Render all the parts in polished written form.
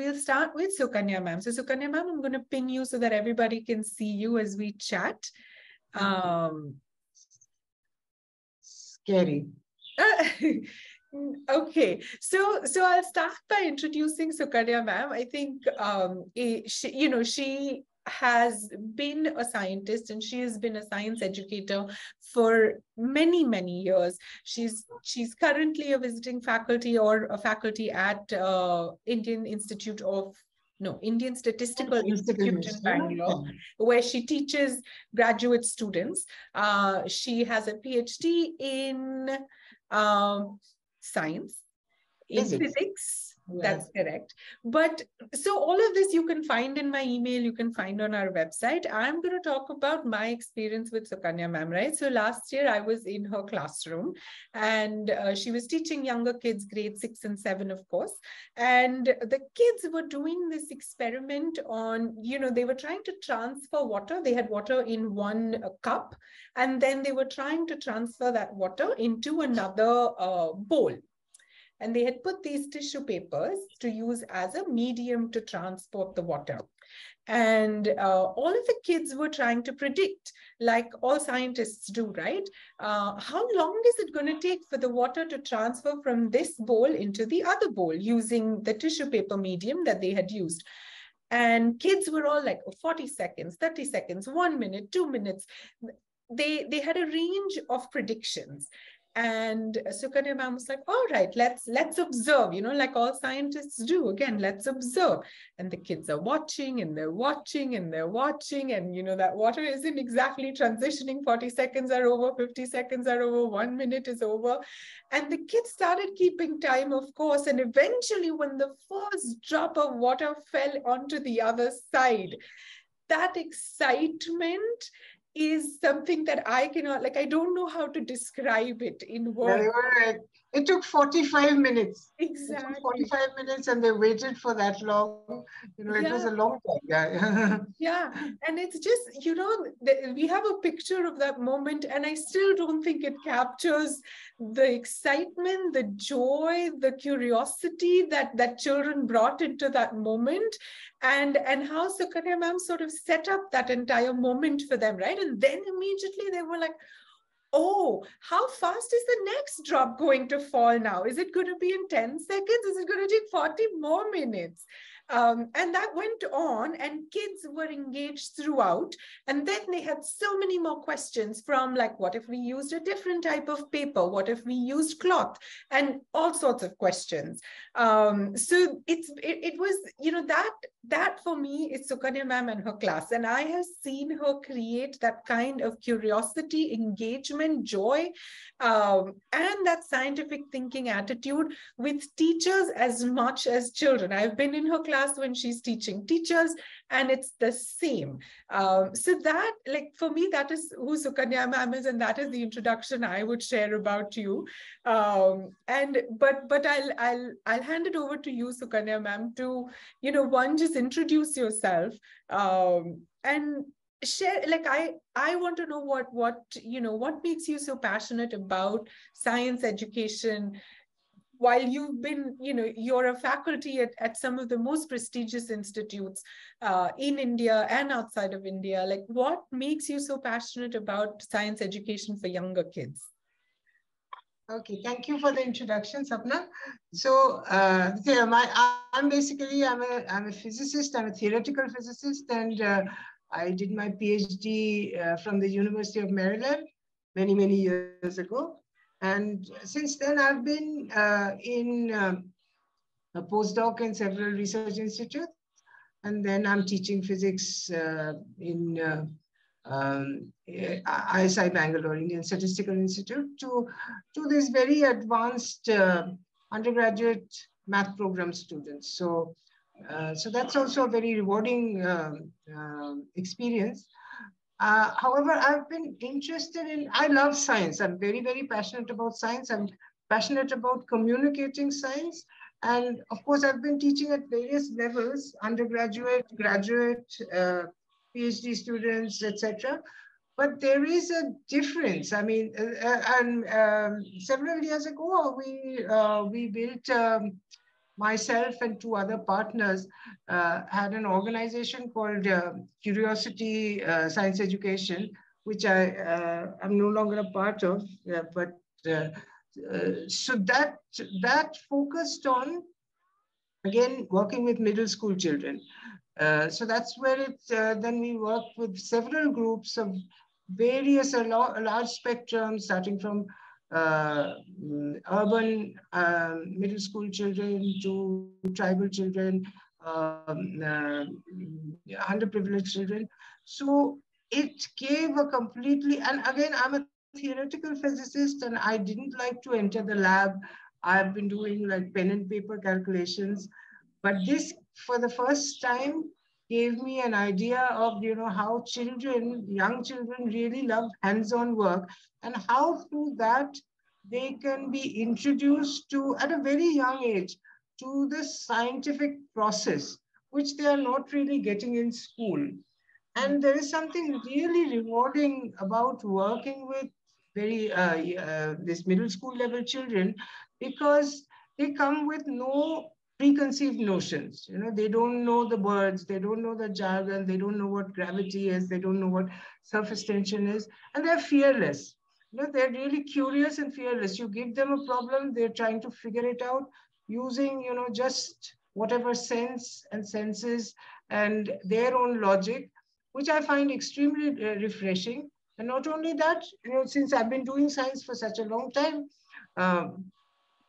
we'll start with Sukanya ma'am. So Sukanya ma'am, I'm going to pin you so that everybody can see you as we chat. Scary. Okay, so I'll start by introducing Sukanya ma'am. I think she has been a scientist and she has been a science educator for many, many years. She's currently a visiting faculty or a faculty at Indian Statistical Institute in Bangalore, where she teaches graduate students. She has a PhD in science, in physics. That's correct. But so all of this you can find in my email, you can find on our website. I'm going to talk about my experience with Sukanya ma'am, right? So last year I was in her classroom and she was teaching younger kids, grade 6 and 7, of course. And the kids were doing this experiment on, they were trying to transfer water. They had water in one cup, and then they were trying to transfer that water into another bowl. And they had put these tissue papers to use as a medium to transport the water. And all of the kids were trying to predict, like all scientists do, right? How long is it going to take for the water to transfer from this bowl into the other bowl using the tissue paper medium that they had used? And kids were all like, 40 seconds, 30 seconds, 1 minute, 2 minutes. They had a range of predictions. And Sukanya ma'am was like, all right, let's observe, like all scientists do. Again, let's observe. And the kids are watching and they're watching and they're watching. And, that water isn't exactly transitioning. 40 seconds are over, 50 seconds are over, 1 minute is over. And the kids started keeping time, of course. And eventually, when the first drop of water fell onto the other side, that excitement is something that I cannot, I don't know how to describe it in words. It took 45 minutes. Exactly. It took 45 minutes and they waited for that long. It was a long time. Yeah. And it's just, we have a picture of that moment and I still don't think it captures the excitement, the joy, the curiosity that children brought into that moment and how Sukanya ma'am sort of set up that entire moment for them, right? And then immediately they were like, oh, how fast is the next drop going to fall now? Is it going to be in 10 seconds? Is it going to take 40 more minutes? And that went on and kids were engaged throughout. And then they had so many more questions from what if we used a different type of paper? What if we used cloth? And all sorts of questions. So it was, that for me is Sukanya ma'am and her class. And I have seen her create that kind of curiosity, engagement, joy, and that scientific thinking attitude with teachers as much as children. I've been in her class when she's teaching teachers and it's the same. So that, for me, that is who Sukanya ma'am is, and that is the introduction I would share about you. But I'll hand it over to you, Sukanya ma'am, to one, just introduce yourself and share. I want to know what makes you so passionate about science education. While you've been, you're a faculty at some of the most prestigious institutes in India and outside of India, what makes you so passionate about science education for younger kids? Okay, thank you for the introduction, Sapna. So, I'm a physicist. I'm a theoretical physicist, and I did my PhD from the University of Maryland many, many years ago. And since then, I've been in a postdoc in several research institutes. And then I'm teaching physics in ISI Bangalore, Indian Statistical Institute, to these very advanced undergraduate math program students. So that's also a very rewarding experience. However, I've been interested I love science. I'm very, very passionate about science. I'm passionate about communicating science. And of course, I've been teaching at various levels, undergraduate, graduate, PhD students, etc. But there is a difference. I mean, several years ago, we built myself and two other partners had an organization called Curiosity Science Education, which I am no longer a part of, but so that focused on, again, working with middle school children. So that's where then we work with several groups of various, a large spectrum, starting from urban middle school children to tribal children, underprivileged children. So it gave a completely, and again, I'm a theoretical physicist and I didn't like to enter the lab. I've been doing like pen and paper calculations, but this, for the first time, gave me an idea of, how children, young children really love hands-on work, and how through that they can be introduced to, at a very young age, to the scientific process, which they are not really getting in school. And there is something really rewarding about working with this middle school level children, because they come with no preconceived notions. They don't know the words, they don't know the jargon, they don't know what gravity is, they don't know what surface tension is, and they're fearless. They're really curious and fearless. You give them a problem, they're trying to figure it out using, just whatever sense and senses and their own logic, which I find extremely refreshing. And not only that, since I've been doing science for such a long time, um,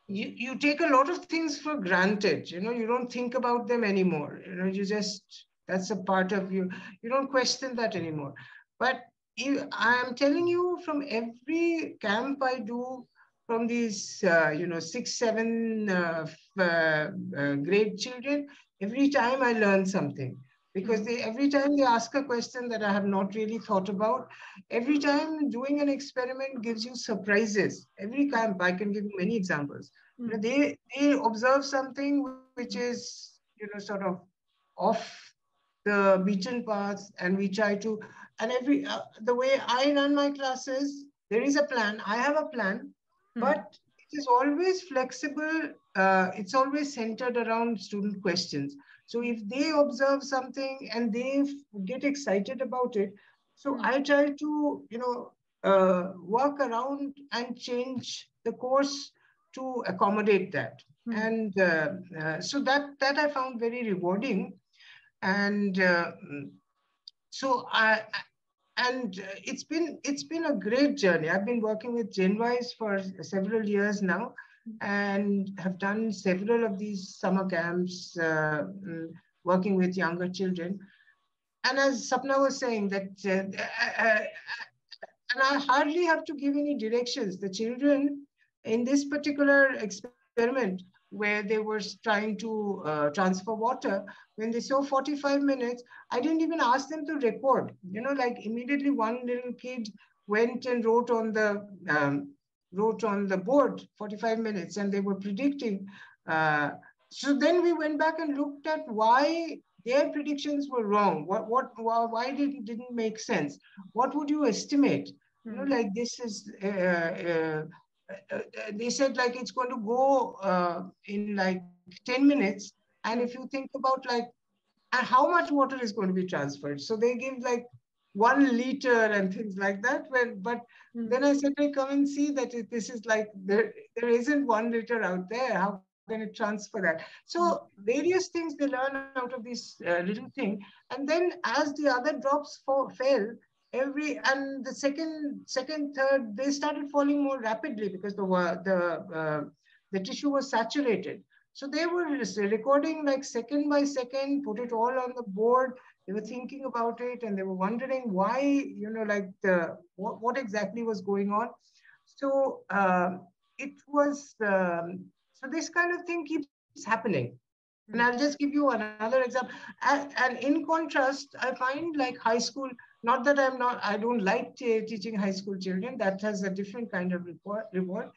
you take a lot of things for granted. You don't think about them anymore. You just, that's a part of you. You don't question that anymore. But I'm telling you, from every camp I do, from these, 6, 7 grade children, every time I learn something, because every time they ask a question that I have not really thought about. Every time doing an experiment gives you surprises. Every camp, I can give you many examples. They observe something which is, sort of off the beaten path, and we try to, and the way I run my classes, there is a plan. I have a plan, but it is always flexible. It's always centered around student questions. So if they observe something and they get excited about it, so I try to, work around and change the course to accommodate that. And so that I found very rewarding. And so it's been a great journey. I've been working with GenWise for several years now, and have done several of these summer camps, working with younger children. And as Sapna was saying, that and I hardly have to give any directions. The children in this particular experiment, where they were trying to transfer water, when they saw 45 minutes, I didn't even ask them to record. Like immediately one little kid went and wrote on the board 45 minutes, and they were predicting. So then we went back and looked at why their predictions were wrong. Why didn't make sense? What would you estimate? Like this is, they said like it's going to go in like 10 minutes. And if you think about like how much water is going to be transferred. So they give like 1 liter and things like that. But then I said, come and see that this is like, there isn't 1 liter out there. How can it transfer that? So various things they learn out of this little thing. And then as the other drops fell, and the second, third, they started falling more rapidly because the tissue was saturated. So they were recording like second by second, put it all on the board. They were thinking about it, and they were wondering why, like what exactly was going on. So it was, so this kind of thing keeps happening. And I'll just give you another example. And in contrast, I find like high school, not that I don't like teaching high school children, that has a different kind of reward,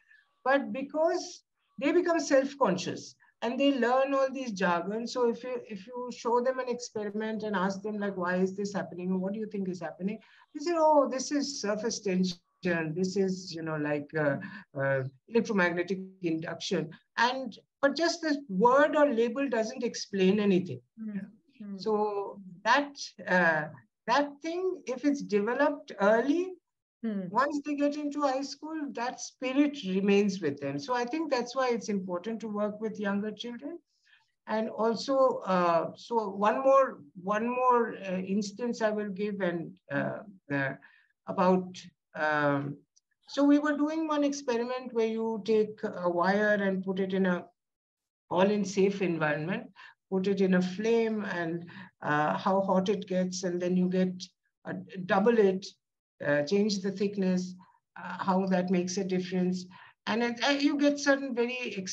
but because they become self-conscious and they learn all these jargon. So if you show them an experiment and ask them like, why is this happening? Or what do you think is happening? They say, oh, this is surface tension. This is, like electromagnetic induction. But just this word or label doesn't explain anything. So that thing, if it's developed early, once they get into high school, that spirit remains with them. So I think that's why it's important to work with younger children. And also, so one more instance I will give, and about. So we were doing one experiment where you take a wire and put it in a all in safe environment, put it in a flame, and how hot it gets, and then you get double it, change the thickness, how that makes a difference. And you get certain very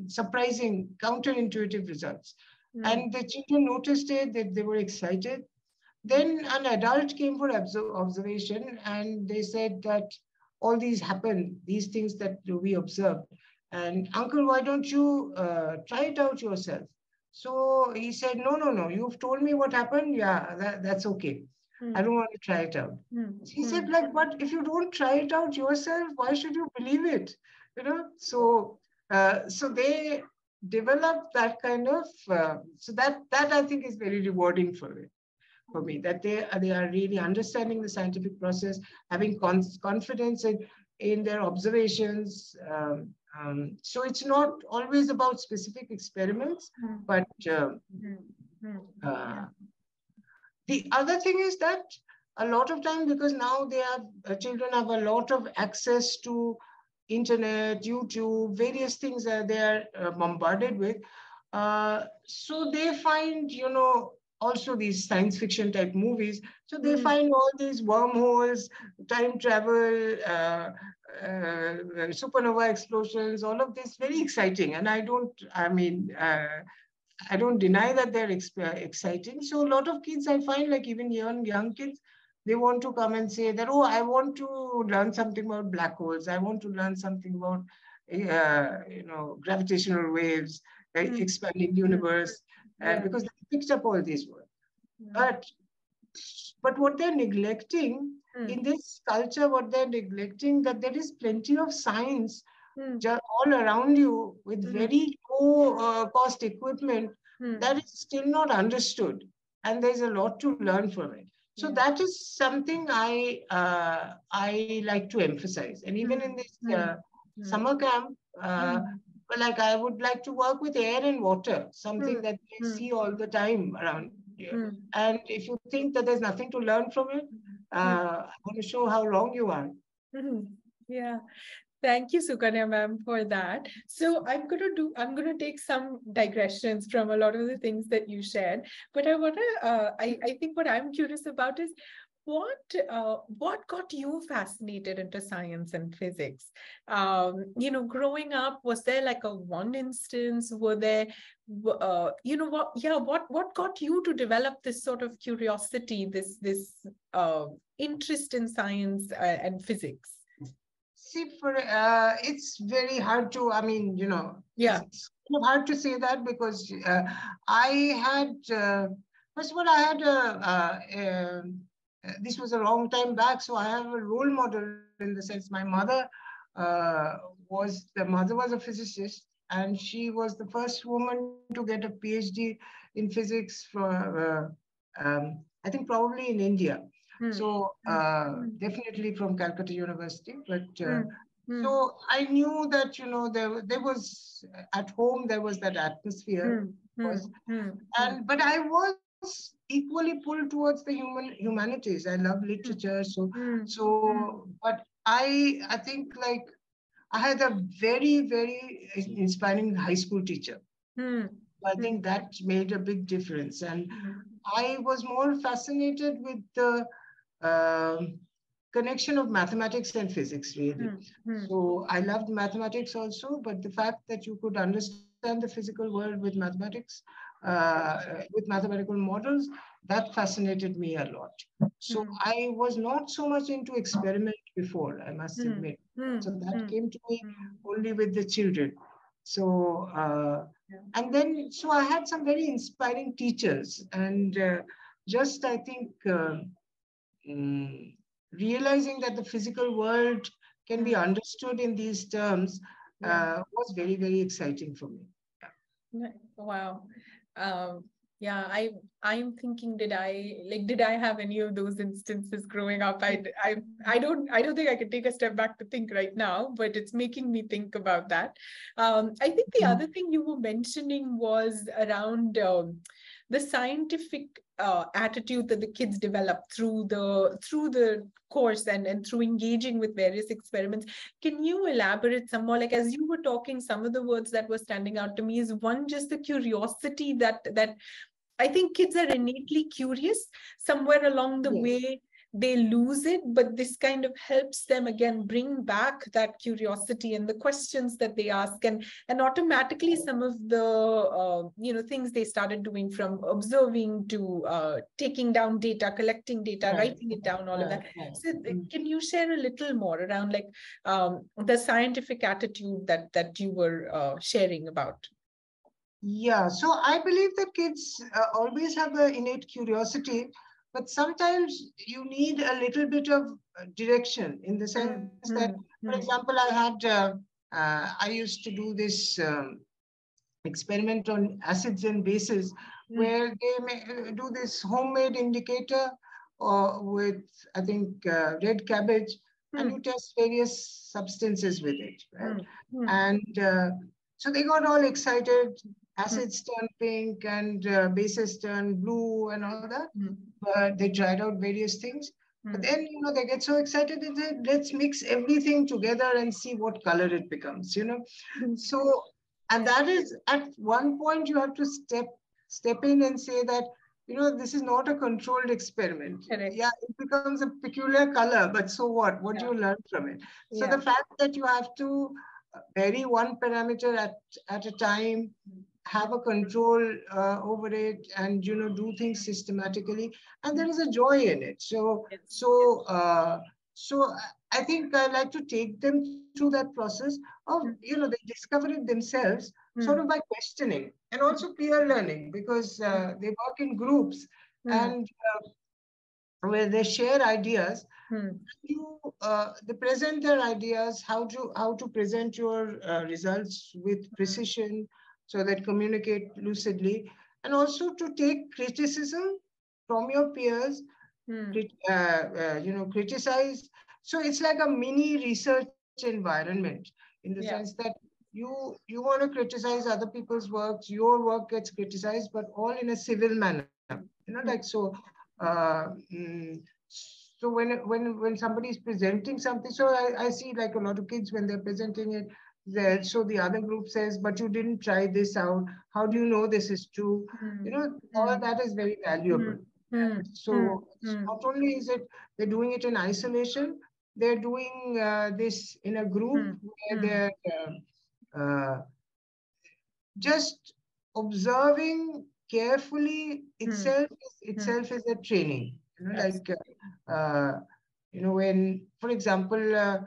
surprising, counterintuitive results. And the children noticed it, that they were excited. Then an adult came for observation, and they said that all these happen, these things that we observed. And uncle, why don't you try it out yourself? So he said, no, you've told me what happened. Yeah, that's okay. I don't want to try it out. He said, like, but if you don't try it out yourself, why should you believe it? So they develop that kind of, so that I think is very rewarding for me, that they are really understanding the scientific process, having confidence in their observations. So it's not always about specific experiments, but the other thing is that a lot of time, because now children have a lot of access to internet, YouTube, various things that they are bombarded with. So they find, also these science fiction type movies. So they find all these wormholes, time travel, supernova explosions, all of this very exciting. And I don't deny that they're exciting. So a lot of kids, I find, like even young kids, they want to come and say that, oh, I want to learn something about black holes. I want to learn something about, gravitational waves, expanding universe, because they picked up all these words. But what they're neglecting in this culture, what they're neglecting, that there is plenty of science all around you with very low cost equipment that is still not understood, and there's a lot to learn from it. So that is something I like to emphasize. And even in this summer camp, like I would like to work with air and water, something that we see all the time around here. And if you think that there's nothing to learn from it, I want to show how wrong you are. Yeah. Thank you, Sukanya ma'am, for that. So I'm going to take some digressions from a lot of the things that you shared, but I think what I'm curious about is what got you fascinated into science and physics? Growing up, was there like a one instance? Were there, what got you to develop this sort of curiosity, this interest in science and physics? See, it's very hard to, it's hard to say that, because I had, first of all, I had this was a long time back, so I have a role model, in the sense my mother was a physicist, and she was the first woman to get a PhD in physics from, I think probably in India. So definitely from Calcutta University, but so I knew that, there was, at home, there was that atmosphere, but I was equally pulled towards the humanities. I love literature. But I think, like, I had a very, very inspiring high school teacher. I think that made a big difference. And I was more fascinated with the connection of mathematics and physics, really. So I loved mathematics also, but the fact that you could understand the physical world with mathematics, with mathematical models, that fascinated me a lot. So I was not so much into experiment before, I must admit. So that came to me only with the children. So, and then, so I had some very inspiring teachers, and just, I think, realizing that the physical world can be understood in these terms, was very, very exciting for me. Wow. Yeah, I'm thinking, did I have any of those instances growing up? I don't think I could take a step back to think right now, but it's making me think about that. I think the other thing you were mentioning was around the scientific attitude that the kids develop through the course and through engaging with various experiments. Can you elaborate some more? Like, as you were talking, some of the words that were standing out to me is one, just the curiosity that I think kids are innately curious. Somewhere along the way, they lose it, but this kind of helps them again bring back that curiosity and the questions that they ask, and automatically some of the things they started doing, from observing to taking down data, collecting data, writing it down, all of that. So can you share a little more around like the scientific attitude that you were sharing about? Yeah, so I believe that kids always have an innate curiosity, but sometimes you need a little bit of direction, in the sense that, for example, I used to do this experiment on acids and bases, where they may do this homemade indicator with, I think, red cabbage, and you test various substances with it, right? And so they got all excited. Acids turn pink and bases turn blue and all that. But they tried out various things. But then, they get so excited and say, let's mix everything together and see what color it becomes, So, and that is, at one point, you have to step in and say that, this is not a controlled experiment. Correct. Yeah, it becomes a peculiar color, but so what? What do you learn from it? So the fact that you have to vary one parameter at a time, have a control over it, and do things systematically, and there is a joy in it. So I think I like to take them through that process of they discover it themselves, sort of by questioning, and also peer learning, because they work in groups, and where they share ideas. They present their ideas, how to present your results with precision, so that communicate lucidly, and also to take criticism from your peers, criticize. So it's like a mini research environment, in the sense that you want to criticize other people's works, your work gets criticized, but all in a civil manner, like so. So when somebody is presenting something, so I see like a lot of kids, when they're presenting it, so the other group says, but you didn't try this out. How do you know this is true? All that is very valuable. So not only is it they're doing it in isolation, they're doing this in a group where they're just observing carefully itself is a training. When, for example,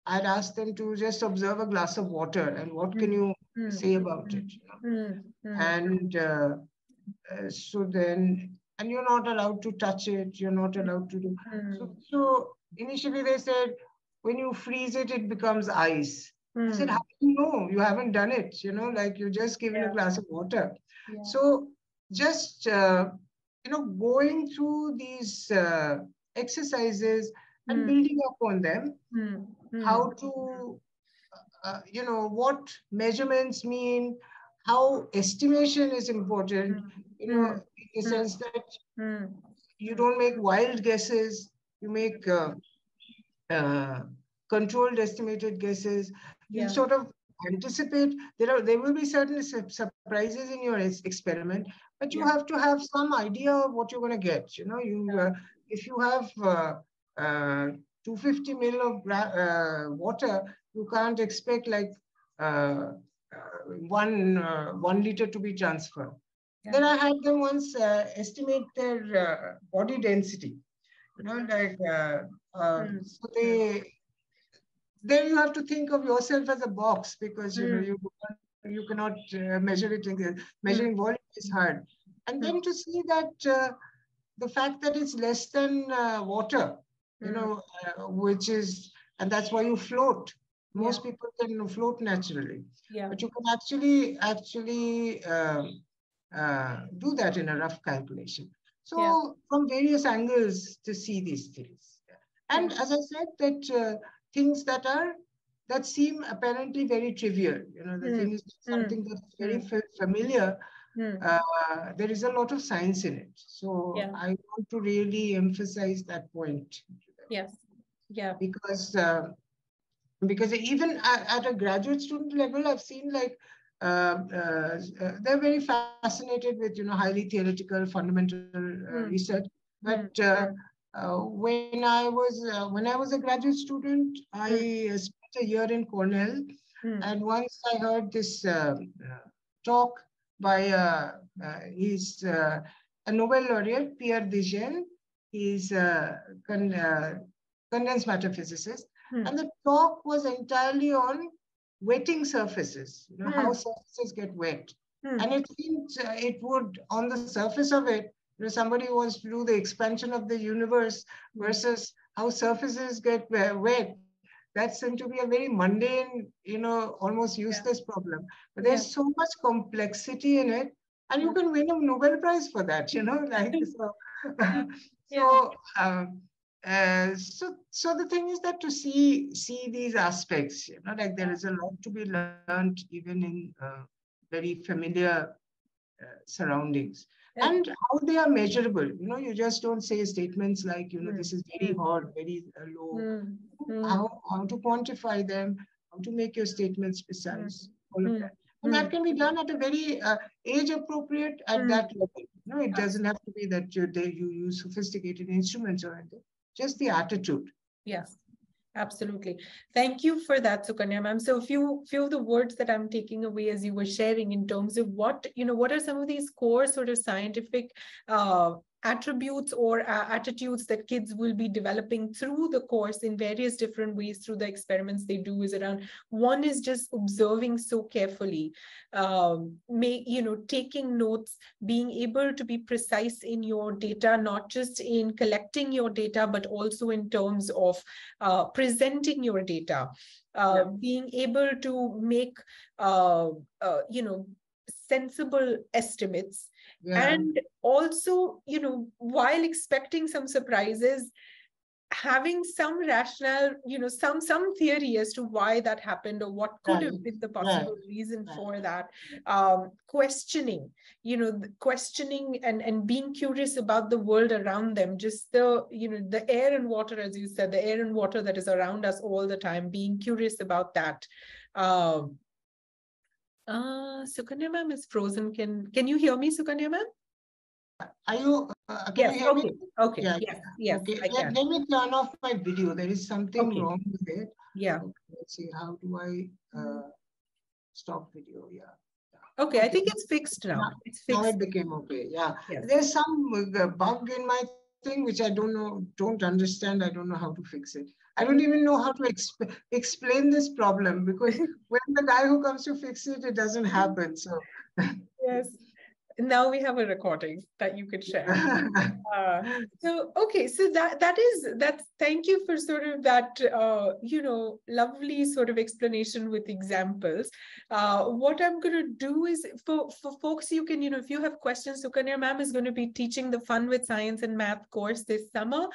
I'd ask them to just observe a glass of water, and what can you say about it? And so then, and you're not allowed to touch it. You're not allowed to do. So initially they said, when you freeze it, it becomes ice. I said, how do you know? You haven't done it. Like you're just given a glass of water. So just going through these exercises and building up on them, how to, what measurements mean, how estimation is important, in the sense that you don't make wild guesses, you make controlled, estimated guesses. You sort of anticipate. There will be certain surprises in your experiment, but you have to have some idea of what you're going to get. If you have 250 ml of water, you can't expect like 1 liter to be transferred. Then I had them once estimate their body density. So then you have to think of yourself as a box, because you cannot measure it. Measuring volume is hard. And then to see that the fact that it's less than water, which is, and that's why you float. Most people can float naturally. Yeah. But you can actually do that in a rough calculation. So from various angles to see these things. And as I said, that things that seem apparently very trivial, the thing is something that's very familiar. There is a lot of science in it. So I want to really emphasize that point. Yes. Yeah. Because even at a graduate student level, I've seen like they're very fascinated with highly theoretical, fundamental research. But when I was a graduate student, I spent a year in Cornell, and once I heard this talk by he's a Nobel laureate, Pierre Dijen. He's a condensed matter physicist. And the talk was entirely on wetting surfaces, how surfaces get wet. And it seems it would, on the surface of it, somebody wants to do the expansion of the universe versus how surfaces get wet. That seemed to be a very mundane, almost useless problem. But there's so much complexity in it. And you can win a Nobel Prize for that, like so. So the thing is that to see these aspects, like there is a lot to be learned even in very familiar surroundings, and how they are measurable. You just don't say statements like, this is very hot, very low. How to quantify them, how to make your statements precise, all of that. And that can be done at a very age appropriate at that level. It doesn't have to be that you use sophisticated instruments or anything. Just the attitude. Yes, absolutely. Thank you for that, Sukanya ma'am. So a few of the words that I'm taking away as you were sharing in terms of what are some of these core sort of scientific attributes or attitudes that kids will be developing through the course in various different ways through the experiments they do is around. One is just observing so carefully, taking notes, being able to be precise in your data, not just in collecting your data, but also in terms of presenting your data, being able to make, sensible estimates. And also, while expecting some surprises, having some rationale, some theory as to why that happened or what could have been the possible reason for that. Questioning, questioning and being curious about the world around them, just the air and water, as you said, the air and water that is around us all the time, being curious about that. Sukanya ma'am is frozen. Can you hear me, Sukanya ma'am? Are you? Can you hear me? Okay. Yes. Okay. Let me turn off my video. There is something wrong with it. Yeah. Okay, let's see. How do I stop video? Yeah. Okay, I think it's fixed now. It's fixed. Now it became okay. Yeah. Yes. There's some bug in my thing which I don't understand. I don't know how to fix it. I don't even know how to explain this problem, because when the guy who comes to fix it, it doesn't happen. So yes. Now we have a recording that you could share. So thank you for sort of that, lovely sort of explanation with examples. What I'm going to do is for folks, you can, if you have questions, Sukanya ma'am is going to be teaching the Fun with Science and Math course this summer.